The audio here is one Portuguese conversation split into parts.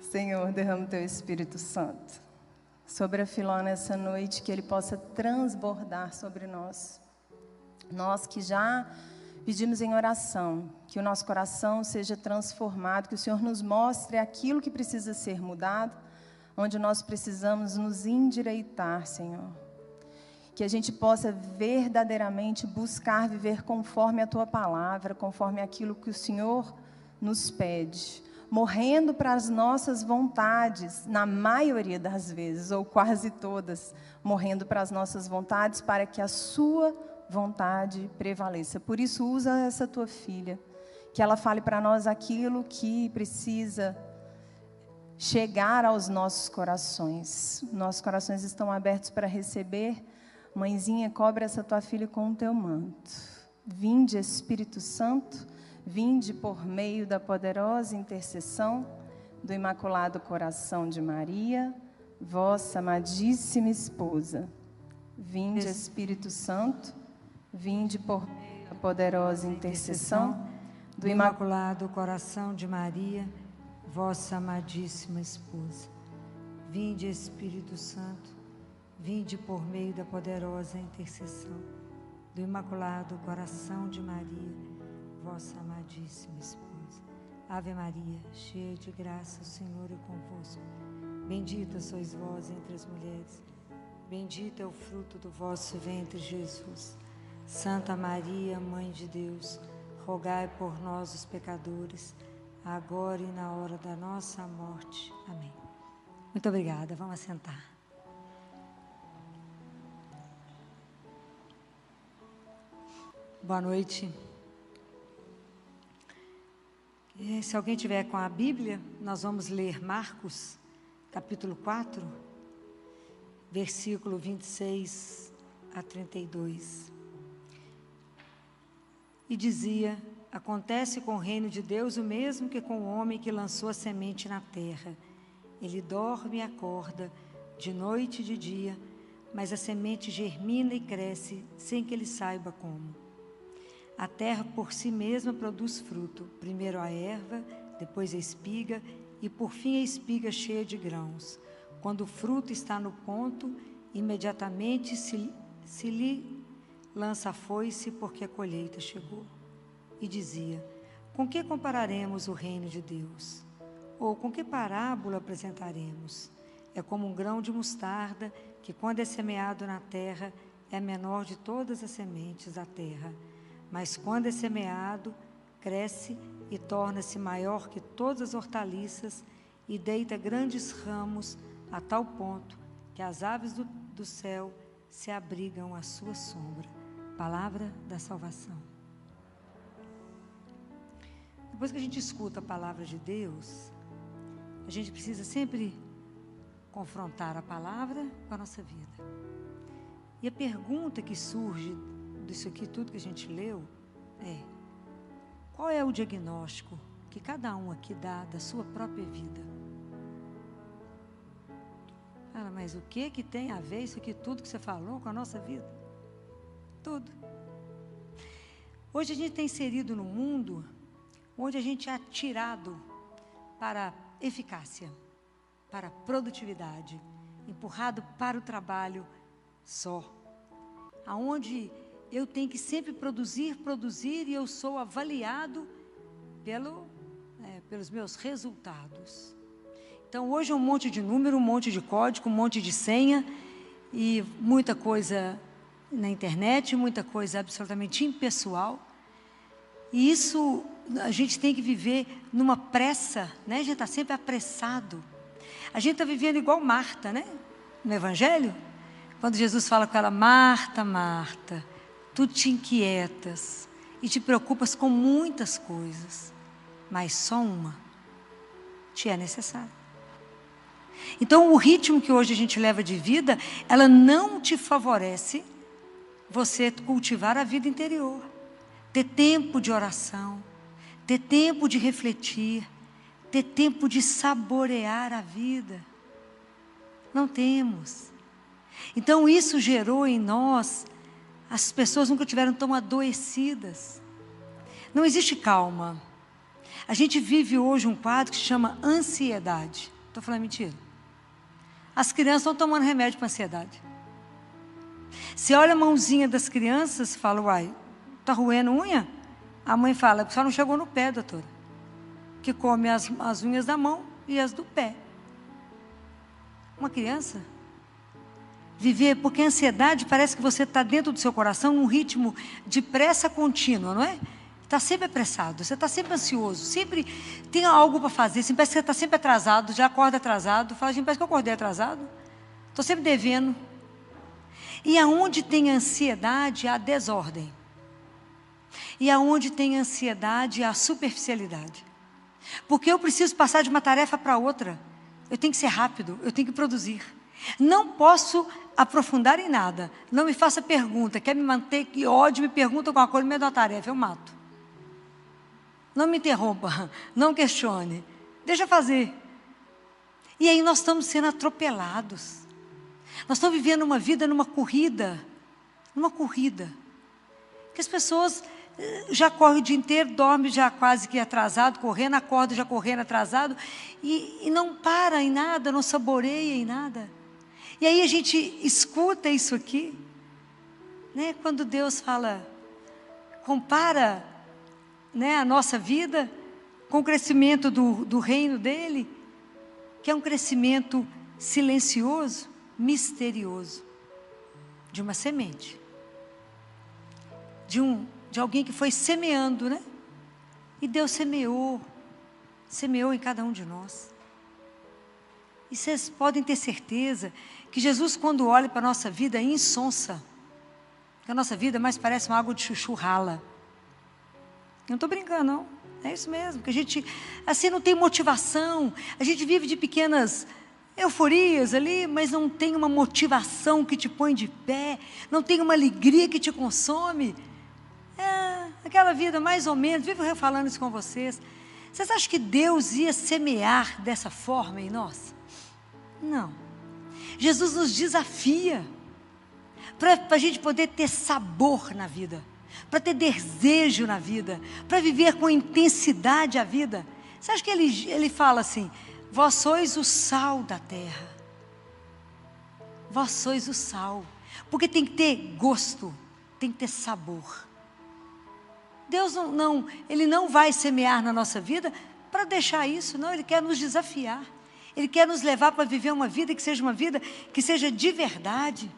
Senhor, derrama o Teu Espírito Santo sobre a Filó nessa noite, que Ele possa transbordar sobre nós. Nós que já pedimos em oração, que o nosso coração seja transformado, que o Senhor nos mostre aquilo que precisa ser mudado, onde nós precisamos nos endireitar, Senhor. Que a gente possa verdadeiramente buscar viver conforme a Tua palavra, conforme aquilo que o Senhor nos pede, morrendo para as nossas vontades, na maioria das vezes, ou quase todas, morrendo para as nossas vontades, para que a Sua vontade prevaleça. Por isso, usa essa Tua filha, que ela fale para nós aquilo que precisa chegar aos nossos corações. Nossos corações estão abertos para receber. Mãezinha, cobre essa Tua filha com o Teu manto. Vinde, Espírito Santo, vinde por meio da poderosa intercessão do Imaculado Coração de Maria, vossa amadíssima esposa. Vinde, Espírito Santo, vinde por meio da poderosa intercessão do Imaculado Coração de Maria, vossa amadíssima esposa. Vinde, Espírito Santo, vinde por meio da poderosa intercessão do Imaculado Coração de Maria, vossa amadíssima esposa. Ave Maria, cheia de graça, o Senhor é convosco. Bendita sois vós entre as mulheres, bendito é o fruto do vosso ventre, Jesus. Santa Maria, Mãe de Deus, rogai por nós, os pecadores, agora e na hora da nossa morte. Amém. Muito obrigada, vamos assentar. Boa noite. Se alguém tiver com a Bíblia, nós vamos ler Marcos, capítulo 4, versículo 26 a 32. E dizia: acontece com o reino de Deus o mesmo que com o homem que lançou a semente na terra. Ele dorme e acorda, de noite e de dia, mas a semente germina e cresce sem que ele saiba como. A terra por si mesma produz fruto, primeiro a erva, depois a espiga e por fim a espiga cheia de grãos. Quando o fruto está no ponto, imediatamente se lhe lança a foice, porque a colheita chegou. E dizia: com que compararemos o reino de Deus? Ou com que parábola apresentaremos? É como um grão de mostarda, que quando é semeado na terra, é a menor de todas as sementes da terra. Mas quando é semeado, cresce e torna-se maior que todas as hortaliças e deita grandes ramos a tal ponto que as aves do céu se abrigam à sua sombra. Palavra da salvação. Depois que a gente escuta a palavra de Deus, a gente precisa sempre confrontar a palavra com a nossa vida. E a pergunta que surge disso aqui, tudo que a gente leu, é: qual é o diagnóstico que cada um aqui dá da sua própria vida? Fala, mas o que tem a ver isso aqui, tudo que você falou, com a nossa vida? Tudo. Hoje a gente tem inserido no mundo onde a gente é atirado para eficácia, para produtividade, empurrado para o trabalho só, aonde eu tenho que sempre produzir, e eu sou avaliado pelos meus resultados. Então, hoje é um monte de número, um monte de código, um monte de senha e muita coisa na internet, muita coisa absolutamente impessoal. E isso a gente tem que viver numa pressa, né? A gente está sempre apressado. A gente está vivendo igual Marta, né? No Evangelho, quando Jesus fala com ela: Marta, Marta, tu te inquietas e te preocupas com muitas coisas, mas só uma te é necessária. Então, o ritmo que hoje a gente leva de vida, ela não te favorece você cultivar a vida interior, ter tempo de oração, ter tempo de refletir, ter tempo de saborear a vida. Não temos. Então, isso gerou em nós, as pessoas nunca tiveram tão adoecidas. Não existe calma. A gente vive hoje um quadro que se chama ansiedade. Estou falando mentira? As crianças estão tomando remédio para ansiedade. Você olha a mãozinha das crianças e fala, uai, está roendo unha? A mãe fala, só não chegou no pé, doutora. Que come as unhas da mão e as do pé. Uma criança viver, porque a ansiedade parece que você está dentro do seu coração num ritmo de pressa contínua, não é? Está sempre apressado, você está sempre ansioso, sempre tem algo para fazer, assim, parece que você está sempre atrasado, já acorda atrasado, fala, gente, parece que eu acordei atrasado, estou sempre devendo. E aonde tem ansiedade, há desordem. E aonde tem ansiedade, há superficialidade. Porque eu preciso passar de uma tarefa para outra, eu tenho que ser rápido, eu tenho que produzir. Não posso aprofundar em nada, não me faça pergunta, quer me manter, que ódio, me pergunta alguma coisa no meio da tarefa, eu mato. Não me interrompa, não questione, deixa eu fazer. E aí nós estamos sendo atropelados. Nós estamos vivendo uma vida numa corrida, que as pessoas já correm o dia inteiro, dormem já quase que atrasado, correndo, acorda já correndo atrasado, e não para em nada, não saboreia em nada. E aí a gente escuta isso aqui, né? Quando Deus fala, compara, né, a nossa vida com o crescimento do reino dele, que é um crescimento silencioso, misterioso, de uma semente, de alguém que foi semeando, né? E Deus semeou em cada um de nós. E vocês podem ter certeza que Jesus, quando olha para a nossa vida, insonsa, que a nossa vida mais parece uma água de chuchu rala. Não estou brincando, não. É isso mesmo, que a gente, assim, não tem motivação, a gente vive de pequenas euforias ali, mas não tem uma motivação que te põe de pé, não tem uma alegria que te consome. É aquela vida mais ou menos, vivo eu falando isso com vocês. Vocês acham que Deus ia semear dessa forma em nós? Não. Jesus nos desafia para a gente poder ter sabor na vida, para ter desejo na vida, para viver com intensidade a vida. Você acha que ele fala assim, vós sois o sal da terra, vós sois o sal, porque tem que ter gosto, tem que ter sabor. Deus Ele não vai semear na nossa vida para deixar isso, não, Ele quer nos desafiar, Ele quer nos levar para viver uma vida que seja uma vida que seja de verdade.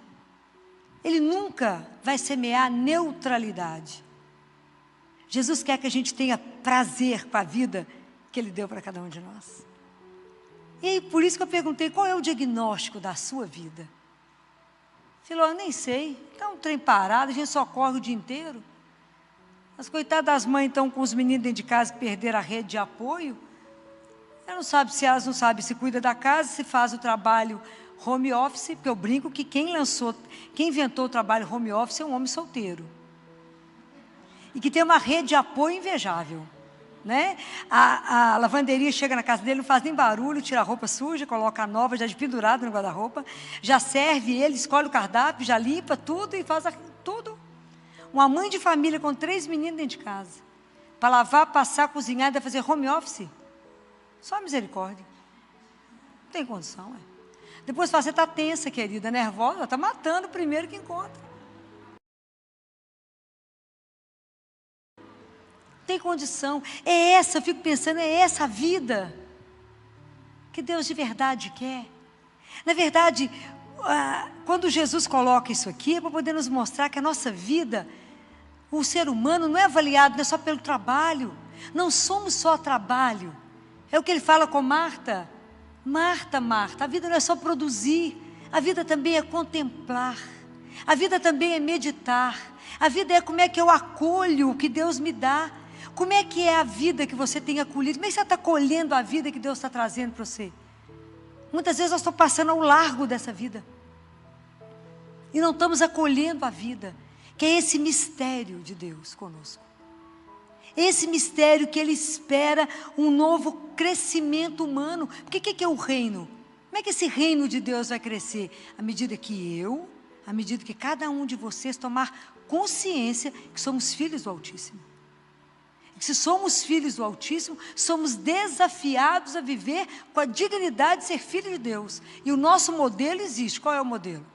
Ele nunca vai semear neutralidade. Jesus quer que a gente tenha prazer com a vida que Ele deu para cada um de nós. E aí, por isso que eu perguntei, qual é o diagnóstico da sua vida? Ele falou, eu nem sei, está um trem parado, a gente só corre o dia inteiro. As coitadas das mães estão com os meninos dentro de casa que perderam a rede de apoio. Elas não sabem se cuida da casa, se faz o trabalho home office, porque eu brinco que quem inventou o trabalho home office é um homem solteiro. E que tem uma rede de apoio invejável, né? A lavanderia chega na casa dele, não faz nem barulho, tira a roupa suja, coloca a nova já de pendurada no guarda-roupa, já serve ele, escolhe o cardápio, já limpa tudo e faz tudo. Uma mãe de família com 3 meninos dentro de casa, para lavar, passar, cozinhar, deve fazer home office. Só misericórdia. Não tem condição, é. Depois fala, você está tensa, querida, nervosa, está matando o primeiro que encontra. Não tem condição. Eu fico pensando, é essa a vida que Deus de verdade quer. Na verdade, quando Jesus coloca isso aqui, é para poder nos mostrar que a nossa vida, o ser humano não é avaliado, não é só pelo trabalho. Não somos só trabalho. É o que ele fala com Marta. Marta, a vida não é só produzir, a vida também é contemplar, a vida também é meditar, a vida é como é que eu acolho o que Deus me dá, como é que é a vida que você tem acolhido, como é que você está colhendo a vida que Deus está trazendo para você. Muitas vezes nós estamos passando ao largo dessa vida, e não estamos acolhendo a vida, que é esse mistério de Deus conosco. Esse mistério que Ele espera um novo crescimento humano. Porque o que é o reino? Como é que esse reino de Deus vai crescer? À medida que cada um de vocês tomar consciência que somos filhos do Altíssimo. Se somos filhos do Altíssimo, somos desafiados a viver com a dignidade de ser filho de Deus. E o nosso modelo existe. Qual é o modelo?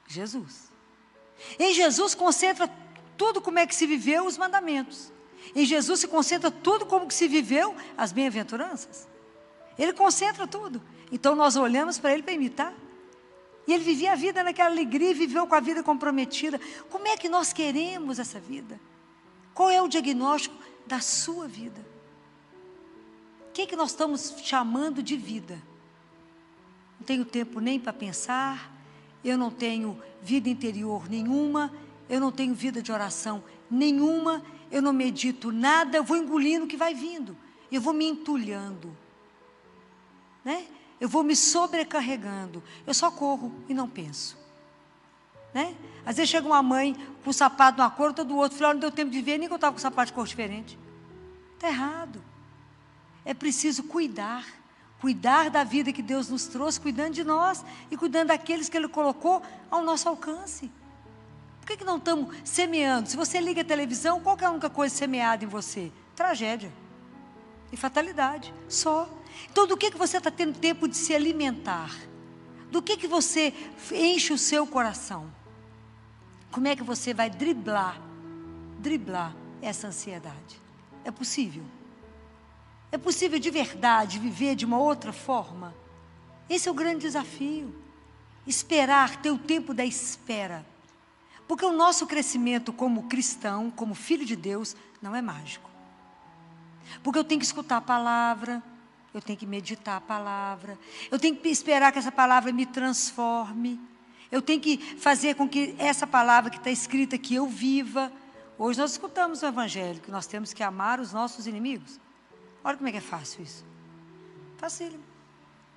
Jesus. Em Jesus concentra tudo como é que se viveu os mandamentos. Em Jesus se concentra tudo como que se viveu as bem-aventuranças. Ele concentra tudo. Então nós olhamos para ele para imitar. E ele vivia a vida naquela alegria, viveu com a vida comprometida. Como é que nós queremos essa vida? Qual é o diagnóstico da sua vida? O que é que nós estamos chamando de vida? Não tenho tempo nem para pensar, eu não tenho vida interior nenhuma, eu não tenho vida de oração nenhuma, eu não medito nada, eu vou engolindo o que vai vindo, eu vou me entulhando, né? Eu vou me sobrecarregando, eu só corro e não penso, né? Às vezes chega uma mãe com o sapato de uma cor, outra do outro, filho, não deu tempo de ver, nem que eu estava com o sapato de cor diferente. Está errado. É preciso cuidar da vida que Deus nos trouxe, cuidando de nós e cuidando daqueles que Ele colocou ao nosso alcance. Por que não estamos semeando? Se você liga a televisão, qual que é a única coisa semeada em você? Tragédia e fatalidade, só. Então do que você está tendo tempo de se alimentar? Do que você enche o seu coração? Como é que você vai driblar essa ansiedade? É possível? É possível de verdade viver de uma outra forma? Esse é o grande desafio. Esperar, ter o tempo da espera. Porque o nosso crescimento como cristão, como filho de Deus, não é mágico. Porque eu tenho que escutar a palavra, eu tenho que meditar a palavra, eu tenho que esperar que essa palavra me transforme, eu tenho que fazer com que essa palavra que está escrita aqui eu viva. Hoje nós escutamos o Evangelho, que nós temos que amar os nossos inimigos. Olha como é que é fácil isso. Facílimo.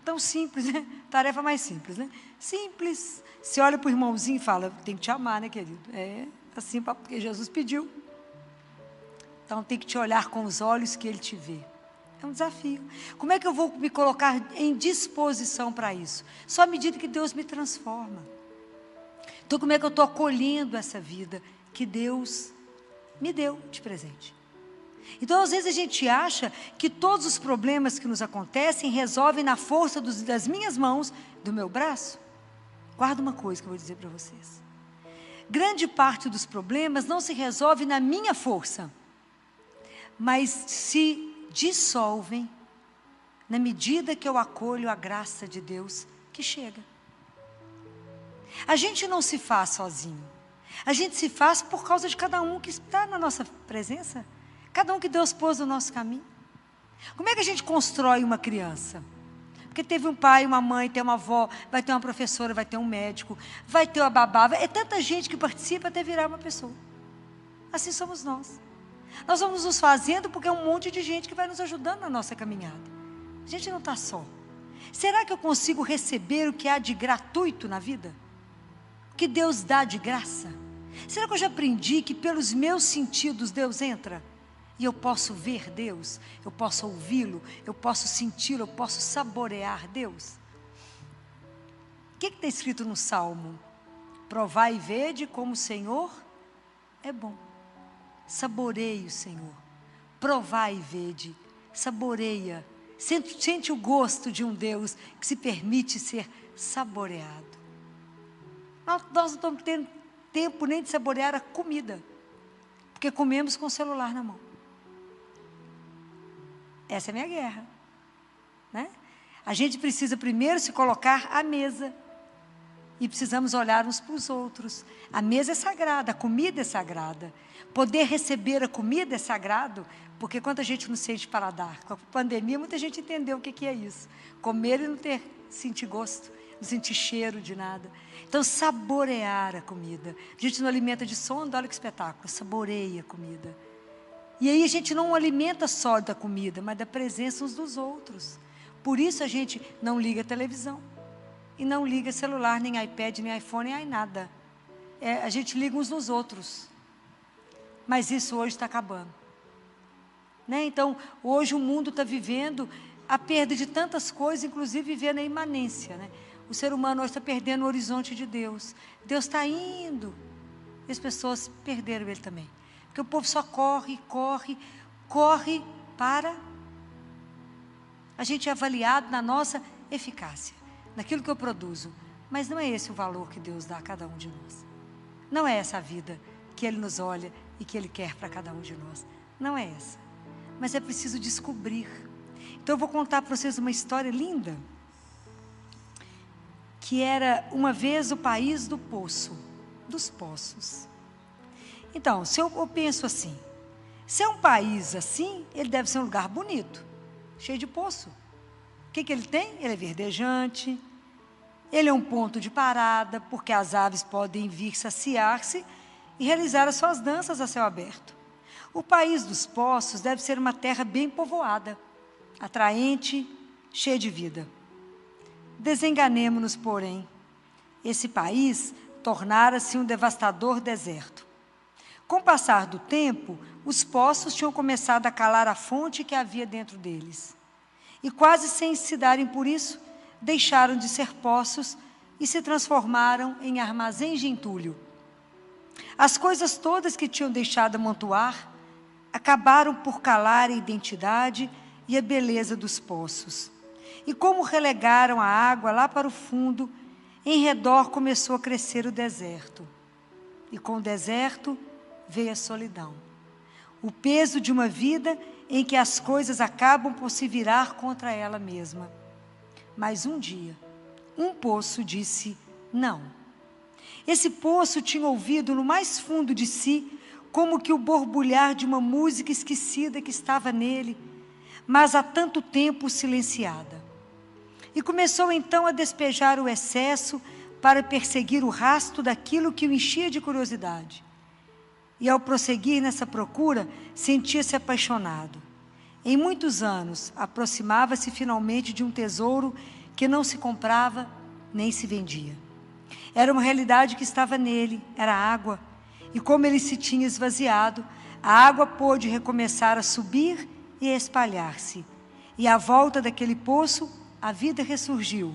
Tão simples, né? Tarefa mais simples, né? Simples. Você olha para o irmãozinho e fala, tem que te amar, né, querido? É assim, porque Jesus pediu. Então tem que te olhar com os olhos que Ele te vê. É um desafio. Como é que eu vou me colocar em disposição para isso? Só à medida que Deus me transforma. Então como é que eu estou acolhendo essa vida que Deus me deu de presente? Então às vezes a gente acha que todos os problemas que nos acontecem resolvem na força das minhas mãos, do meu braço. Guarda uma coisa que eu vou dizer para vocês. Grande parte dos problemas não se resolve na minha força, mas se dissolvem na medida que eu acolho a graça de Deus que chega. A gente não se faz sozinho. A gente se faz por causa de cada um que está na nossa presença. Cada um que Deus pôs no nosso caminho. Como é que a gente constrói uma criança? Porque teve um pai, uma mãe, tem uma avó, vai ter uma professora, vai ter um médico, vai ter uma babá. É tanta gente que participa até virar uma pessoa. Assim somos nós. Nós vamos nos fazendo porque é um monte de gente que vai nos ajudando na nossa caminhada. A gente não está só. Será que eu consigo receber o que há de gratuito na vida? O que Deus dá de graça? Será que eu já aprendi que pelos meus sentidos Deus entra? E eu posso ver Deus, eu posso ouvi-lo, eu posso senti-lo, eu posso saborear Deus? O que está escrito no Salmo? Provai e vede como o Senhor é bom. Saboreie o Senhor. Provai e vede, saboreia. Sente o gosto de um Deus que se permite ser saboreado. Nós não estamos tendo tempo nem de saborear a comida, porque comemos com o celular na mão. Essa é a minha guerra, né? A gente precisa primeiro se colocar à mesa e precisamos olhar uns para os outros. A mesa é sagrada, a comida é sagrada. Poder receber a comida é sagrado, porque quando a gente não sente paladar, com a pandemia muita gente entendeu o que é isso. Comer e não sentir gosto, não sentir cheiro de nada. Então saborear a comida. A gente não alimenta de sono, olha que espetáculo, saboreia a comida. E aí a gente não alimenta só da comida, mas da presença uns dos outros. Por isso a gente não liga a televisão. E não liga celular, nem iPad, nem iPhone, nem nada. A gente liga uns nos outros. Mas isso hoje está acabando. Né? Então, hoje o mundo está vivendo a perda de tantas coisas, inclusive vivendo a imanência. Né? O ser humano hoje está perdendo o horizonte de Deus. Deus está indo. E as pessoas perderam Ele também. Porque Porque o povo só corre para a gente é avaliado na nossa eficácia, naquilo que eu produzo. Mas não é esse o valor que Deus dá a cada um de nós. Não é essa a vida que Ele nos olha e que Ele quer para cada um de nós. Não é essa. Mas é preciso descobrir. Então eu vou contar para vocês uma história linda, que era uma vez o país do poço, dos poços. Então, se eu penso assim, se é um país assim, ele deve ser um lugar bonito, cheio de poço. O que ele tem? Ele é verdejante, ele é um ponto de parada, porque as aves podem vir saciar-se e realizar as suas danças a céu aberto. O país dos poços deve ser uma terra bem povoada, atraente, cheia de vida. Desenganemo-nos, porém, esse país tornara-se um devastador deserto. Com o passar do tempo, os poços tinham começado a calar a fonte que havia dentro deles. E quase sem se darem por isso, deixaram de ser poços e se transformaram em armazéns de entulho. As coisas todas que tinham deixado amontoar acabaram por calar a identidade e a beleza dos poços. E como relegaram a água lá para o fundo, em redor começou a crescer o deserto. E com o deserto veio a solidão. O peso de uma vida em que as coisas acabam por se virar contra ela mesma. Mas um dia, um poço disse não. Esse poço tinha ouvido no mais fundo de si, como que o borbulhar de uma música esquecida que estava nele, mas há tanto tempo silenciada. E começou então a despejar o excesso para perseguir o rastro daquilo que o enchia de curiosidade. E ao prosseguir nessa procura, sentia-se apaixonado. Em muitos anos, aproximava-se finalmente de um tesouro que não se comprava nem se vendia. Era uma realidade que estava nele, era água. E como ele se tinha esvaziado, a água pôde recomeçar a subir e a espalhar-se. E à volta daquele poço, a vida ressurgiu.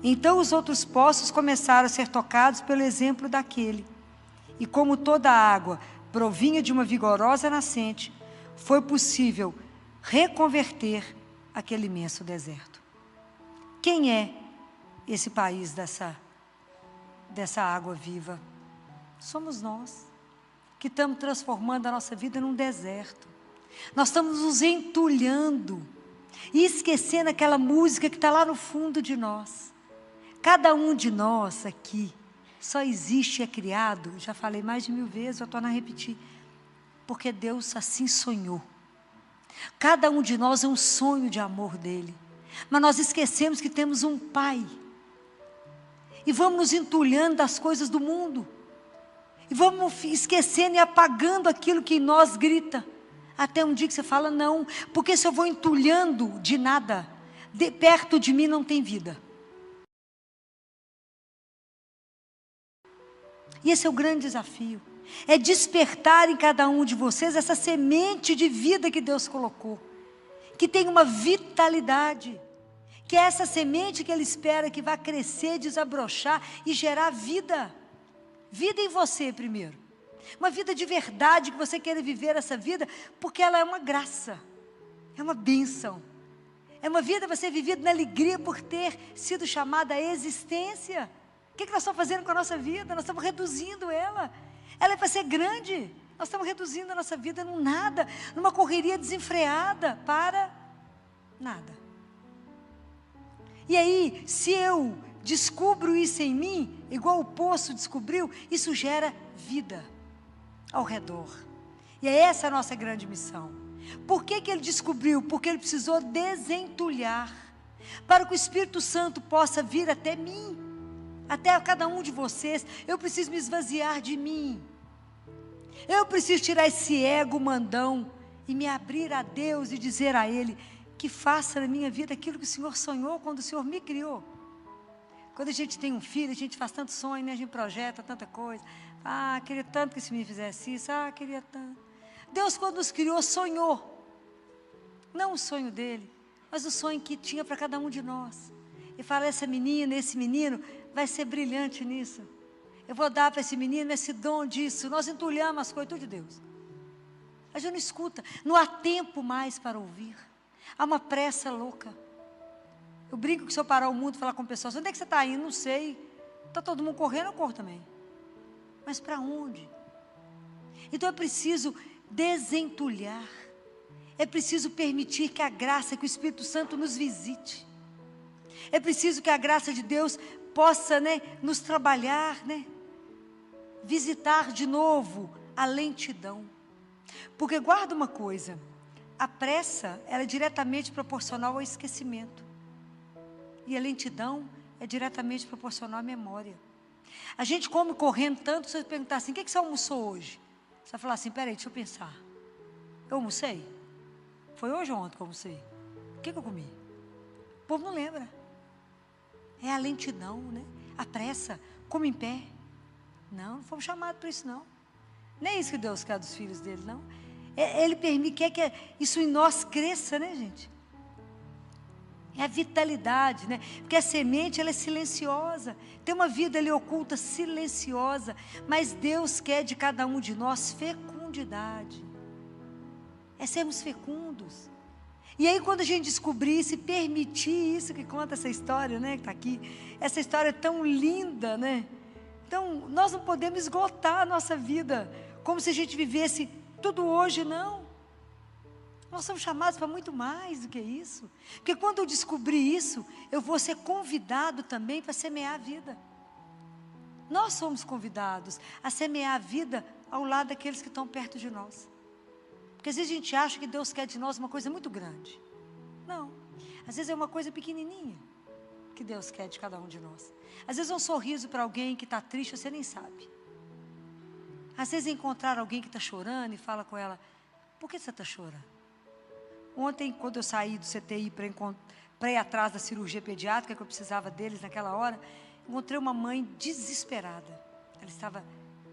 Então os outros poços começaram a ser tocados pelo exemplo daquele. E como toda a água provinha de uma vigorosa nascente, foi possível reconverter aquele imenso deserto. Quem é esse país dessa água viva? Somos nós, que estamos transformando a nossa vida num deserto. Nós estamos nos entulhando e esquecendo aquela música que está lá no fundo de nós. Cada um de nós aqui só existe e é criado, já falei mais de 1000 vezes, vou tornar a repetir, porque Deus assim sonhou. Cada um de nós é um sonho de amor dele, mas nós esquecemos que temos um Pai, e vamos nos entulhando das coisas do mundo, e vamos esquecendo e apagando aquilo que em nós grita, até um dia que você fala, não, porque se eu vou entulhando de nada, perto de mim não tem vida. E esse é o grande desafio, é despertar em cada um de vocês essa semente de vida que Deus colocou, que tem uma vitalidade, que é essa semente que Ele espera que vá crescer, desabrochar e gerar vida. Vida em você primeiro, uma vida de verdade, que você queira viver essa vida, porque ela é uma graça, é uma bênção, é uma vida você vivida na alegria por ter sido chamada à existência. O que nós estamos fazendo com a nossa vida? Nós estamos reduzindo ela. Ela é para ser grande. Nós estamos reduzindo a nossa vida num nada, numa correria desenfreada para nada. E aí, se eu descubro isso em mim, igual o poço descobriu, isso gera vida ao redor. E é essa a nossa grande missão. Por que ele descobriu? Porque ele precisou desentulhar, para que o Espírito Santo possa vir até mim, até a cada um de vocês. Eu preciso me esvaziar de mim. Eu preciso tirar esse ego mandão e me abrir a Deus e dizer a Ele que faça na minha vida aquilo que o Senhor sonhou quando o Senhor me criou. Quando a gente tem um filho, a gente faz tanto sonho, né? A gente projeta tanta coisa. Ah, queria tanto que esse menino fizesse isso. Ah, queria tanto. Deus, quando nos criou, sonhou. Não o sonho dele, mas o sonho que tinha para cada um de nós. E fala, essa menina, esse menino vai ser brilhante nisso. Eu vou dar para esse menino esse dom disso. Nós entulhamos as coisas tudo de Deus. A gente não escuta, não há tempo mais para ouvir. Há uma pressa louca. Eu brinco que se eu parar o mundo e falar com pessoas, onde é que você está indo? Não sei. Está todo mundo correndo, eu corro também. Mas para onde? Então é preciso desentulhar. É preciso permitir que a graça, que o Espírito Santo nos visite. É preciso que a graça de Deus possa, nos trabalhar, visitar de novo a lentidão. Porque guarda uma coisa, a pressa ela é diretamente proporcional ao esquecimento. E a lentidão é diretamente proporcional à memória. A gente come correndo tanto, se você perguntar assim, o que você almoçou hoje? Você vai falar assim, peraí, deixa eu pensar. Eu almocei? Foi hoje ou ontem que eu almocei? O que eu comi? O povo não lembra. É a lentidão, a pressa, come em pé. Não fomos chamados para isso não. Nem isso que Deus quer dos filhos dele, não. Ele quer que isso em nós cresça, gente. É a vitalidade, Porque a semente, ela é silenciosa. Tem uma vida ali oculta, silenciosa. Mas Deus quer de cada um de nós fecundidade. É sermos fecundos. E aí quando a gente descobrir isso e permitir isso, que conta essa história, que está aqui. Essa história é tão linda, Então, nós não podemos esgotar a nossa vida como se a gente vivesse tudo hoje, não. Nós somos chamados para muito mais do que isso. Porque quando eu descobrir isso, eu vou ser convidado também para semear a vida. Nós somos convidados a semear a vida ao lado daqueles que estão perto de nós. Porque às vezes a gente acha que Deus quer de nós uma coisa muito grande. Não. Às vezes é uma coisa pequenininha que Deus quer de cada um de nós. Às vezes é um sorriso para alguém que está triste, você nem sabe. Às vezes é encontrar alguém que está chorando e fala com ela, por que você está chorando? Ontem, quando eu saí do CTI para ir atrás da cirurgia pediátrica, que eu precisava deles naquela hora, encontrei uma mãe desesperada. Ela estava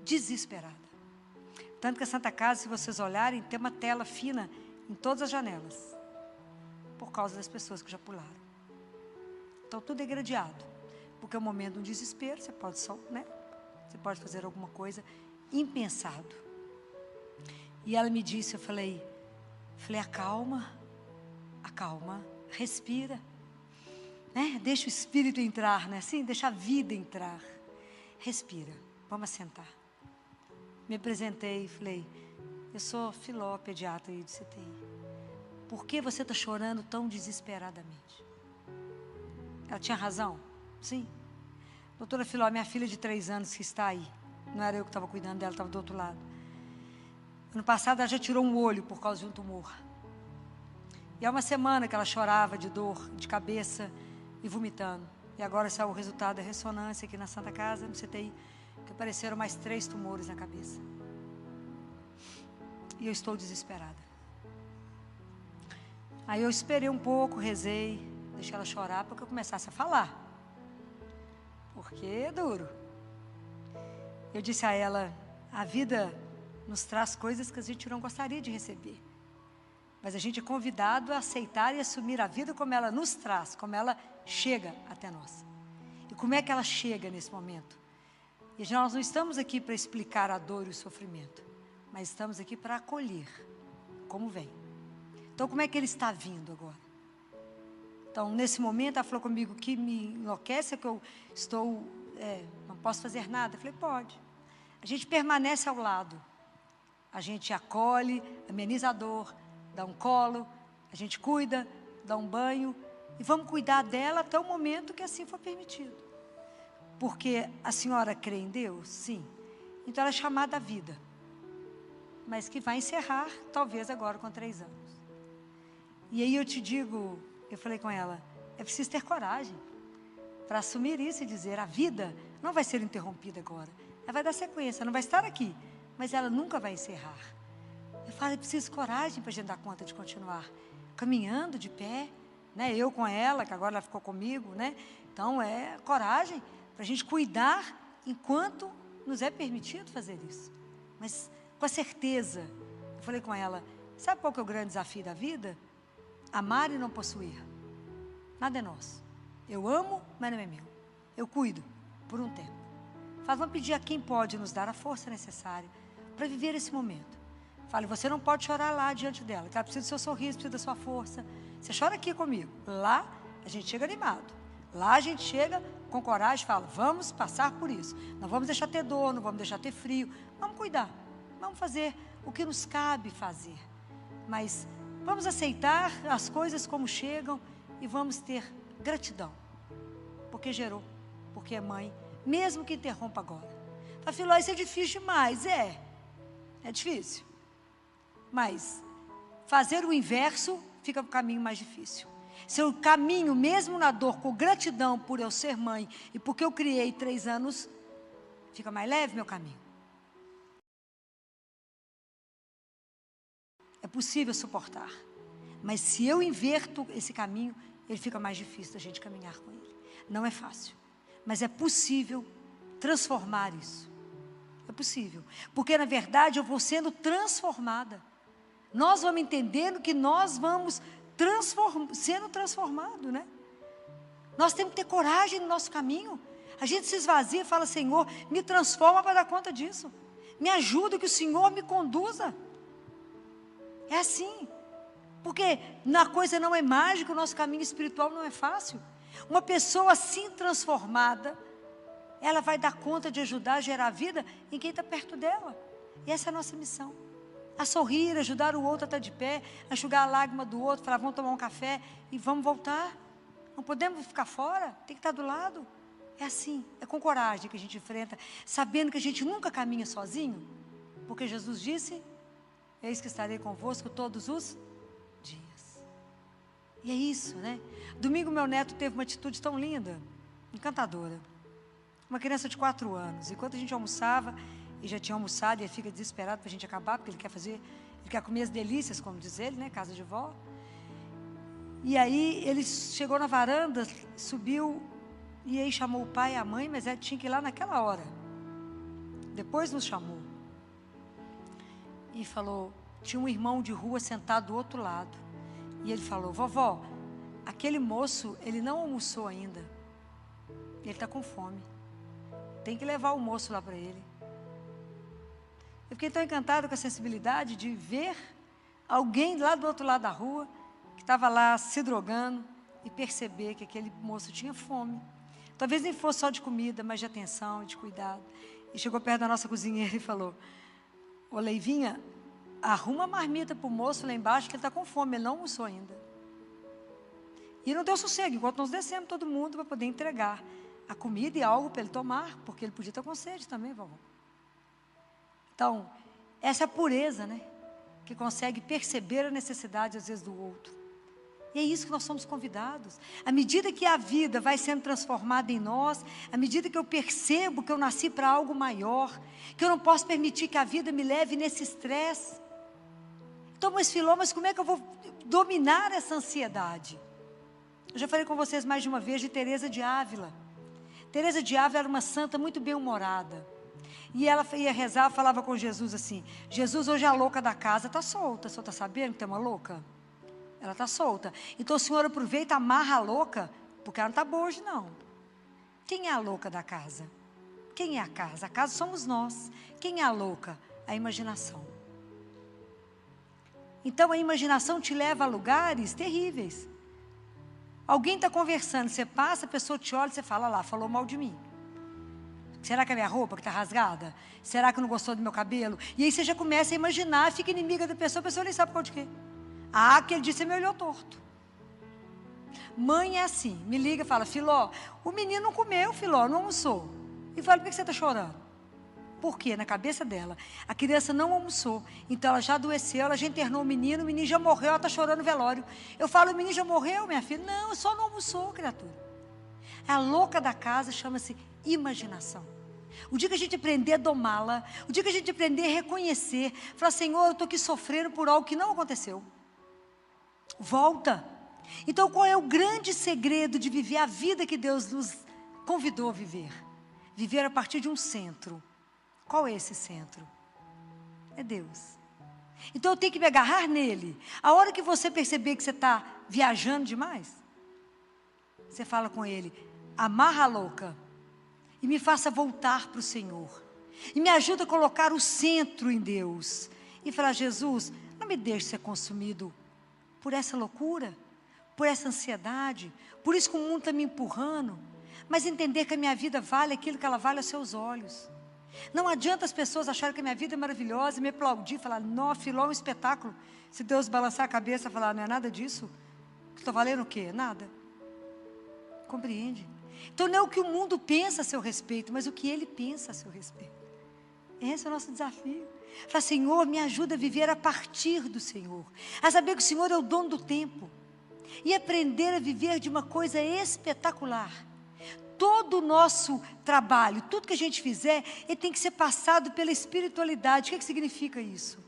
desesperada. Tanto que a Santa Casa, se vocês olharem, tem uma tela fina em todas as janelas. Por causa das pessoas que já pularam. Então, tudo é gradeado. Porque é um momento de um desespero, você pode você pode fazer alguma coisa impensado. E ela me disse, eu falei, acalma, respira, deixa o Espírito entrar, assim, deixa a vida entrar, respira, vamos sentar. Me apresentei e falei, eu sou Filó, pediatra aí do CTI, por que você está chorando tão desesperadamente? Ela tinha razão? Sim. Doutora Filó, minha filha de 3 anos que está aí, não era eu que estava cuidando dela, estava do outro lado. Ano passado ela já tirou um olho por causa de um tumor. E há uma semana que ela chorava de dor, de cabeça e vomitando. E agora saiu o resultado da ressonância aqui na Santa Casa, no CTI, que apareceram mais 3 tumores na cabeça. E eu estou desesperada. Aí eu esperei um pouco, rezei, deixei ela chorar para que eu começasse a falar. Porque é duro. Eu disse a ela, a vida nos traz coisas que a gente não gostaria de receber. Mas a gente é convidado a aceitar e assumir a vida como ela nos traz, como ela chega até nós. E como é que ela chega nesse momento? E nós não estamos aqui para explicar a dor e o sofrimento, mas estamos aqui para acolher, como vem. Então, como é que ele está vindo agora? Então, nesse momento, ela falou comigo, que me enlouquece é que eu estou, não posso fazer nada. Eu falei, pode. A gente permanece ao lado. A gente acolhe, ameniza a dor, dá um colo, a gente cuida, dá um banho, e vamos cuidar dela até o momento que assim for permitido. Porque a senhora crê em Deus? Sim. Então ela é chamada à vida, mas que vai encerrar, talvez agora com 3 anos. E aí eu te digo, eu falei com ela, é preciso ter coragem para assumir isso e dizer, a vida não vai ser interrompida agora, ela vai dar sequência, não vai estar aqui, mas ela nunca vai encerrar. Eu falei, preciso de coragem para a gente dar conta de continuar caminhando de pé, eu com ela, que agora ela ficou comigo, então é coragem para a gente cuidar enquanto nos é permitido fazer isso, mas com a certeza. Eu falei com ela, sabe qual que é o grande desafio da vida? Amar e não possuir. Nada é nosso. Eu amo, mas não é meu. Eu cuido por um tempo. Vamos pedir a quem pode nos dar a força necessária para viver esse momento. Fale, você não pode chorar lá diante dela, que ela precisa do seu sorriso, precisa da sua força. Você chora aqui comigo. Lá, a gente chega animado. Lá a gente chega com coragem e fala, vamos passar por isso. Não vamos deixar ter dor, não vamos deixar ter frio. Vamos cuidar. Vamos fazer o que nos cabe fazer. Mas vamos aceitar as coisas como chegam e vamos ter gratidão. Porque gerou, porque é mãe, mesmo que interrompa agora. Fala, Filó, isso é difícil demais. É difícil. Mas fazer o inverso fica o caminho mais difícil. Se eu caminho mesmo na dor com gratidão por eu ser mãe e porque eu criei 3 anos, fica mais leve meu caminho. É possível suportar. Mas se eu inverto esse caminho, ele fica mais difícil da gente caminhar com ele. Não é fácil. Mas é possível transformar isso. É possível. Porque na verdade eu vou sendo transformada. Nós vamos entendendo que nós vamos sendo transformados, né? Nós temos que ter coragem no nosso caminho. A gente se esvazia e fala, Senhor, me transforma para dar conta disso. Me ajuda, que o Senhor me conduza. É assim. Porque a coisa não é mágica, o nosso caminho espiritual não é fácil. Uma pessoa assim transformada, ela vai dar conta de ajudar a gerar vida em quem está perto dela. E essa é a nossa missão. A sorrir, ajudar o outro a estar de pé, a enxugar a lágrima do outro, falar, vamos tomar um café e vamos voltar. Não podemos ficar fora, tem que estar do lado. É assim, é com coragem que a gente enfrenta, sabendo que a gente nunca caminha sozinho, porque Jesus disse, eis que estarei convosco todos os dias. E é isso, né? Domingo meu neto teve uma atitude tão linda, encantadora. Uma criança de 4 anos, enquanto a gente almoçava, e já tinha almoçado, e ele fica desesperado para a gente acabar, porque ele quer comer as delícias, como diz ele, né, casa de vó. E aí ele chegou na varanda, subiu, e aí chamou o pai e a mãe, mas ele tinha que ir lá naquela hora. Depois nos chamou. E falou, tinha um irmão de rua sentado do outro lado. E ele falou, vovó, aquele moço, ele não almoçou ainda. Ele está com fome. Tem que levar o almoço lá para ele. Eu fiquei tão encantada com a sensibilidade de ver alguém lá do outro lado da rua, que estava lá se drogando, e perceber que aquele moço tinha fome. Talvez nem fosse só de comida, mas de atenção e de cuidado. E chegou perto da nossa cozinheira e falou, ô Leivinha, arruma a marmita para o moço lá embaixo, que ele está com fome, ele não almoçou ainda. E não deu sossego, enquanto nós descemos todo mundo para poder entregar a comida e algo para ele tomar, porque ele podia estar com sede também, vovó. Então, essa é a pureza, né? Que consegue perceber a necessidade, às vezes, do outro. E é isso que nós somos convidados. À medida que a vida vai sendo transformada em nós, à medida que eu percebo que eu nasci para algo maior, que eu não posso permitir que a vida me leve nesse estresse. Então, mas Filó, mas como é que eu vou dominar essa ansiedade? Eu já falei com vocês mais de uma vez de Teresa de Ávila. Teresa de Ávila era uma santa muito bem-humorada. E ela ia rezar, falava com Jesus assim, Jesus, hoje a louca da casa está solta, o senhor está sabendo que tem uma louca? Ela está solta. Então o senhor aproveita, amarra a louca, porque ela não está boa hoje não. Quem é a louca da casa? Quem é a casa? A casa somos nós. Quem é a louca? A imaginação. Então a imaginação te leva a lugares terríveis. Alguém está conversando, você passa, a pessoa te olha e você fala lá, falou mal de mim. Será que é minha roupa que está rasgada? Será que não gostou do meu cabelo? E aí você já começa a imaginar, fica inimiga da pessoa, a pessoa nem sabe por causa de quê. Ah, que ele disse, você me olhou torto. Mãe é assim, me liga e fala, Filó, o menino não comeu, Filó, não almoçou. E fala, por que você está chorando? Por quê? Na cabeça dela, a criança não almoçou, então ela já adoeceu, ela já internou o menino já morreu, ela está chorando no velório. Eu falo, o menino já morreu, minha filha? Não, só não almoçou, criatura. A louca da casa chama-se imaginação. O dia que a gente aprender a domá-la, o dia que a gente aprender a reconhecer, falar, Senhor, eu estou aqui sofrendo por algo que não aconteceu. Volta. Então qual é o grande segredo de viver a vida que Deus nos convidou a viver? Viver a partir de um centro. Qual é esse centro? É Deus. Então eu tenho que me agarrar nele. A hora que você perceber que você está viajando demais, você fala com ele, amarra a louca e me faça voltar para o Senhor. E me ajuda a colocar o centro em Deus. e falar: Jesus, não me deixe ser consumido por essa loucura, por essa ansiedade, por isso que o mundo está me empurrando, mas entender que a minha vida vale aquilo que ela vale aos seus olhos. Não adianta as pessoas acharem que a minha vida é maravilhosa e me aplaudir, falar: não, Filó é um espetáculo. Se Deus balançar a cabeça e falar: não é nada disso, estou valendo o quê? Nada. Compreende? Então não é o que o mundo pensa a seu respeito, mas o que ele pensa a seu respeito. Esse é o nosso desafio. Fala: Senhor, me ajuda a viver a partir do Senhor, a saber que o Senhor é o dono do tempo, e aprender a viver de uma coisa espetacular. Todo o nosso trabalho, tudo que a gente fizer, ele tem que ser passado pela espiritualidade. O que significa isso?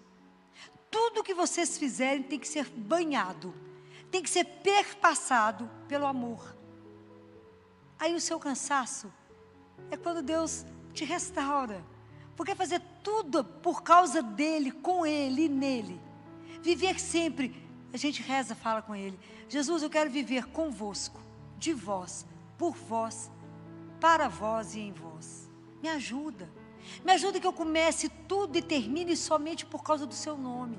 Tudo que vocês fizerem tem que ser banhado, tem que ser perpassado pelo amor. Aí o seu cansaço é quando Deus te restaura, porque fazer tudo por causa dEle, com Ele e nele. Viver sempre, a gente reza, fala com Ele: Jesus, eu quero viver convosco, de vós, por vós, para vós e em vós. Me ajuda que eu comece tudo e termine somente por causa do seu nome.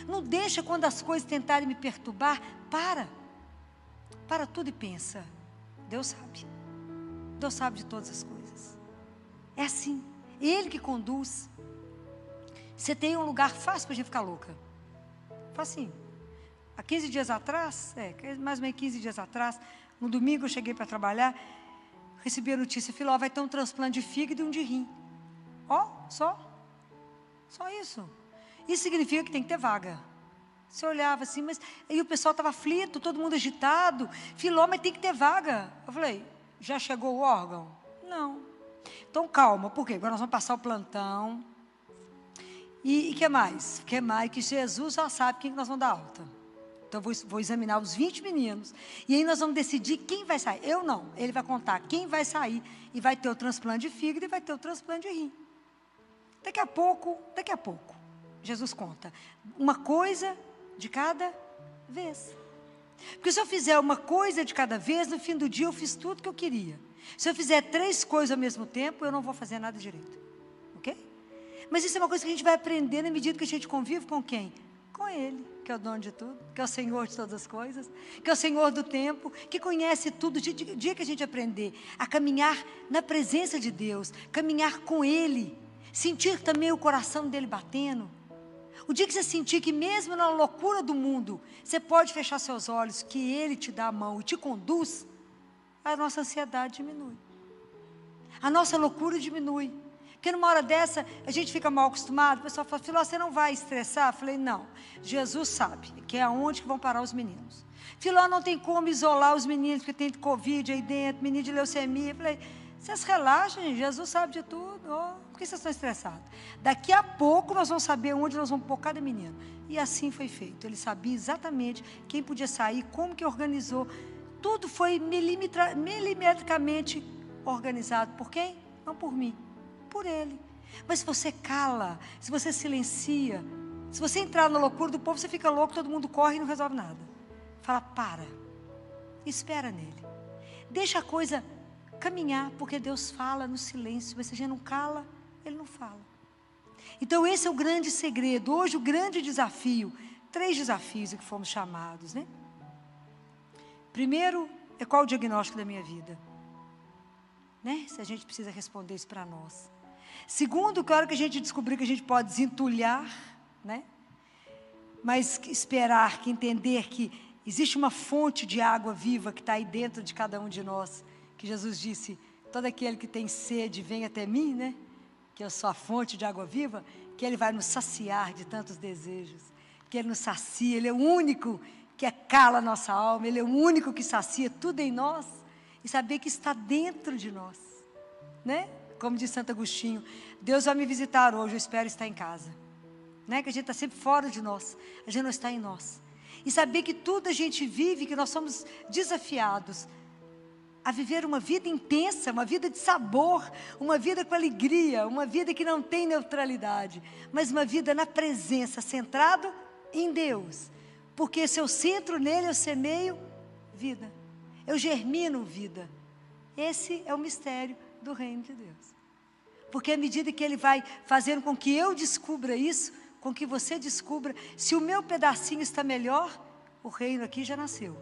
Não deixa quando as coisas tentarem me perturbar. Para tudo e pensa: Deus sabe de todas as coisas. É assim, Ele que conduz. Você tem um lugar fácil para a gente ficar louca. Fala assim: há 15 dias atrás, mais ou menos 15 dias atrás, no domingo eu cheguei para trabalhar, recebi a notícia: Filó, vai ter um transplante de fígado e um de rim. Só isso. Isso significa que tem que ter vaga. Você olhava assim, mas aí o pessoal estava aflito, todo mundo agitado. Filó, mas tem que ter vaga. Eu falei: já chegou o órgão? Não. Então calma, por quê? Agora nós vamos passar o plantão. E o que mais? Que Jesus já sabe quem que nós vamos dar alta. Então eu vou examinar os 20 meninos. E aí nós vamos decidir quem vai sair. Eu não. Ele vai contar quem vai sair. E vai ter o transplante de fígado e vai ter o transplante de rim. Daqui a pouco, Jesus conta. Uma coisa de cada vez. Porque se eu fizer uma coisa de cada vez, no fim do dia eu fiz tudo que eu queria. Se eu fizer 3 coisas ao mesmo tempo, eu não vou fazer nada direito. Ok? Mas isso é uma coisa que a gente vai aprender na medida que a gente convive com quem? Com Ele, que é o dono de tudo, que é o Senhor de todas as coisas, que é o Senhor do tempo, que conhece tudo. O dia que a gente aprender a caminhar na presença de Deus, caminhar com Ele, sentir também o coração dEle batendo. O dia que você sentir que mesmo na loucura do mundo, você pode fechar seus olhos, que Ele te dá a mão e te conduz, a nossa ansiedade diminui. A nossa loucura diminui. Porque numa hora dessa, a gente fica mal acostumado, o pessoal fala: Filó, você não vai estressar? Eu falei: não, Jesus sabe que é aonde que vão parar os meninos. Filó, não tem como isolar os meninos, porque tem Covid aí dentro, menino de leucemia. Eu falei: vocês relaxem, gente, Jesus sabe de tudo. Por que vocês estão estressados? Daqui a pouco nós vamos saber onde nós vamos pôr cada menino. E assim foi feito. Ele sabia exatamente quem podia sair, como que organizou. Tudo foi milimetricamente organizado. Por quem? Não por mim, por Ele. Mas se você cala, se você silencia, se você entrar na loucura do povo, você fica louco, todo mundo corre e não resolve nada. Fala: para, espera nele, deixa a coisa caminhar, porque Deus fala no silêncio, mas se a gente não cala, Ele não fala. Então esse é o grande segredo. Hoje o grande desafio, 3 desafios que fomos chamados, né? Primeiro, é qual o diagnóstico da minha vida? Né? Se a gente precisa responder isso para nós. Segundo, que a hora que a gente descobrir que a gente pode desentulhar, né? Mas esperar, que entender que existe uma fonte de água viva que está aí dentro de cada um de nós, que Jesus disse: todo aquele que tem sede, vem até mim, né? Que eu sou a fonte de água viva, que Ele vai nos saciar de tantos desejos, que Ele nos sacia. Ele é o único que acala a nossa alma, Ele é o único que sacia tudo em nós, e saber que está dentro de nós, né? Como diz Santo Agostinho: Deus vai me visitar hoje, eu espero estar em casa, né? Que a gente está sempre fora de nós, a gente não está em nós. E saber que tudo a gente vive, que nós somos desafiados a viver uma vida intensa, uma vida de sabor, uma vida com alegria, uma vida que não tem neutralidade, mas uma vida na presença, centrado em Deus. Porque se eu centro nele, eu semeio vida, eu germino vida. Esse é o mistério do reino de Deus. Porque à medida que Ele vai fazendo com que eu descubra isso, com que você descubra se o meu pedacinho está melhor, o reino aqui já nasceu.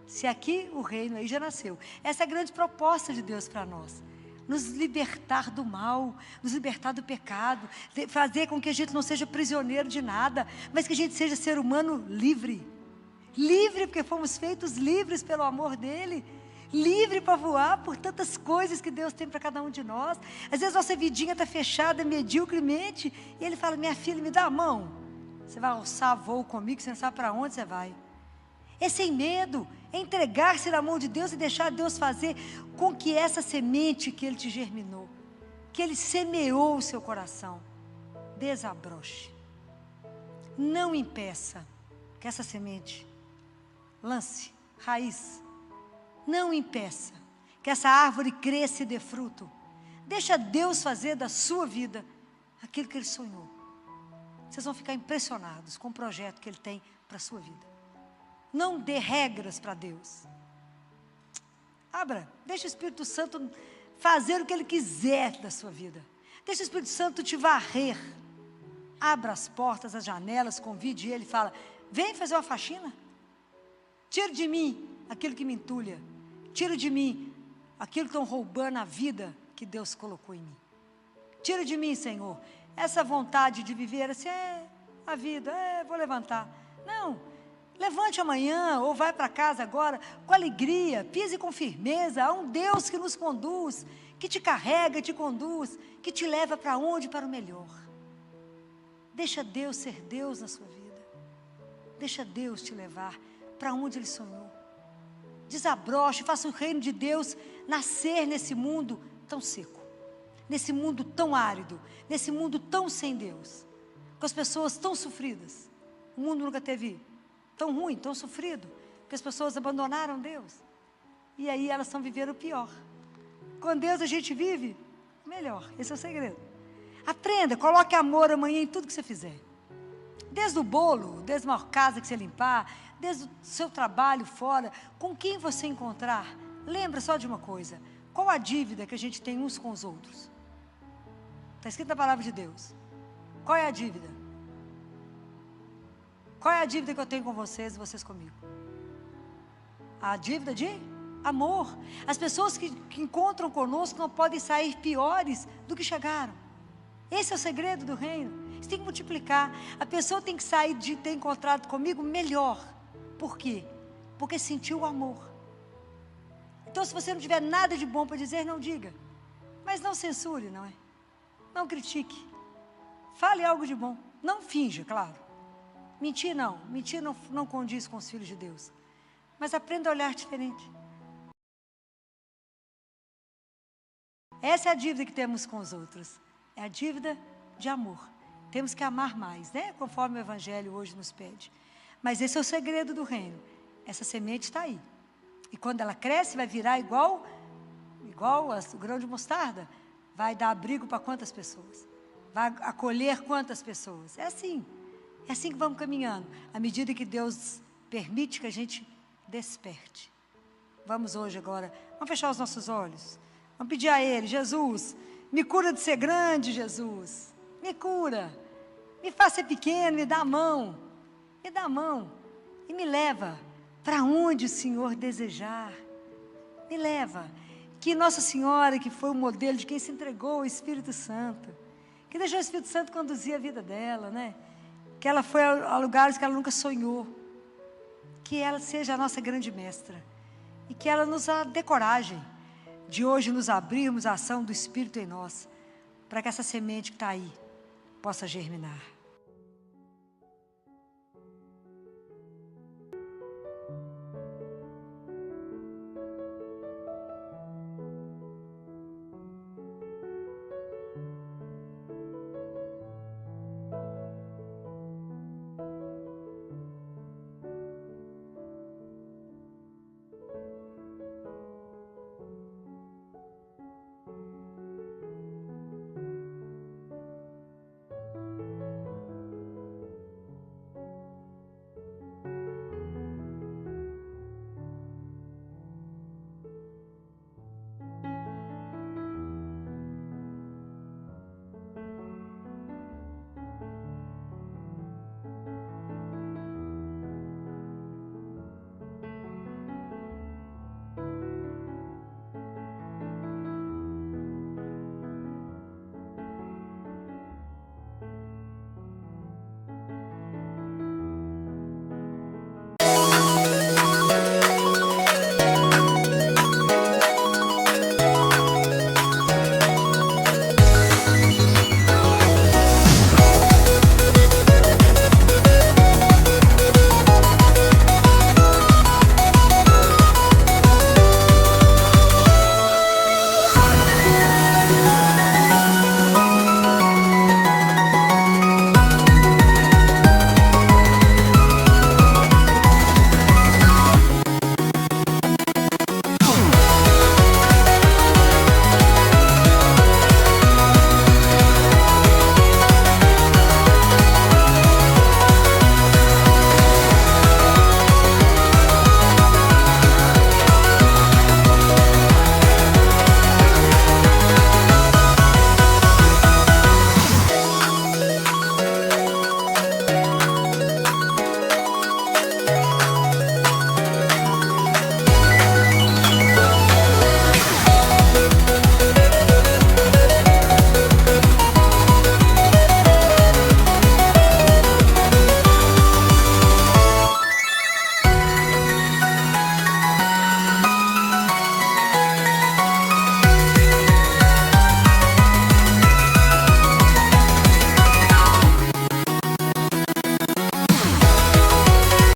Se aqui, o reino aí já nasceu. Essa é a grande proposta de Deus para nós. Nos libertar do mal, nos libertar do pecado, fazer com que a gente não seja prisioneiro de nada, mas que a gente seja ser humano livre. Livre porque fomos feitos livres pelo amor dEle. Livre para voar por tantas coisas que Deus tem para cada um de nós. Às vezes nossa vidinha está fechada mediocremente, e Ele fala: minha filha, me dá a mão. Você vai alçar voo comigo, você não sabe para onde você vai. É sem medo, é entregar-se na mão de Deus e deixar Deus fazer com que essa semente que Ele te germinou, que Ele semeou o seu coração, desabroche. Não impeça que essa semente lance raiz. Não impeça que essa árvore cresça e dê fruto. Deixa Deus fazer da sua vida aquilo que Ele sonhou. Vocês vão ficar impressionados com o projeto que Ele tem para a sua vida. Não dê regras para Deus. Abra, deixa o Espírito Santo fazer o que Ele quiser da sua vida. Deixa o Espírito Santo te varrer. Abra as portas, as janelas, convide Ele e fala: vem fazer uma faxina. Tira de mim aquilo que me entulha. Tira de mim aquilo que estão roubando a vida que Deus colocou em mim. Tira de mim, Senhor, essa vontade de viver assim, a vida, vou levantar. Não, levante amanhã ou vai para casa agora com alegria, pise com firmeza. Há um Deus que nos conduz, que te carrega, te conduz, que te leva para onde? Para o melhor. Deixa Deus ser Deus na sua vida. Deixa Deus te levar para onde Ele sonhou. Desabroche, faça o reino de Deus nascer nesse mundo tão seco, nesse mundo tão árido, nesse mundo tão sem Deus, com as pessoas tão sofridas. O mundo nunca teve tão ruim, tão sofrido, porque as pessoas abandonaram Deus. E aí elas estão vivendo o pior. Com Deus a gente vive melhor. Esse é o segredo. Aprenda, coloque amor amanhã em tudo que você fizer. Desde o bolo, desde uma casa que você limpar, desde o seu trabalho fora, com quem você encontrar, lembra só de uma coisa: qual a dívida que a gente tem uns com os outros? Está escrito na palavra de Deus. Qual é a dívida? Qual é a dívida que eu tenho com vocês e vocês comigo? A dívida de amor. As pessoas que encontram conosco não podem sair piores do que chegaram. Esse é o segredo do reino. Você tem que multiplicar. A pessoa tem que sair de ter encontrado comigo melhor. Por quê? Porque sentiu o amor. Então, se você não tiver nada de bom para dizer, não diga. Mas não censure, não é? Não critique. Fale algo de bom. Não finja, claro. Mentir não. Mentir não condiz com os filhos de Deus. Mas aprenda a olhar diferente. Essa é a dívida que temos com os outros. É a dívida de amor. Temos que amar mais, né? Conforme o Evangelho hoje nos pede. Mas esse é o segredo do reino. Essa semente está aí. E quando ela cresce, vai virar igual o grão de mostarda. Vai dar abrigo para quantas pessoas? Vai acolher quantas pessoas? É assim que vamos caminhando. À medida que Deus permite que a gente desperte. Vamos hoje agora, vamos fechar os nossos olhos. Vamos pedir a Ele: Jesus, me cura de ser grande, Jesus. Me cura. Me faça ser pequeno, me dá a mão. Me dá a mão e me leva para onde o Senhor desejar. Me leva. Que Nossa Senhora, que foi o modelo de quem se entregou ao Espírito Santo, que deixou o Espírito Santo conduzir a vida dela, né? Que ela foi a lugares que ela nunca sonhou. Que ela seja a nossa grande mestra. E que ela nos dê coragem de hoje nos abrirmos à ação do Espírito em nós, para que essa semente que está aí possa germinar.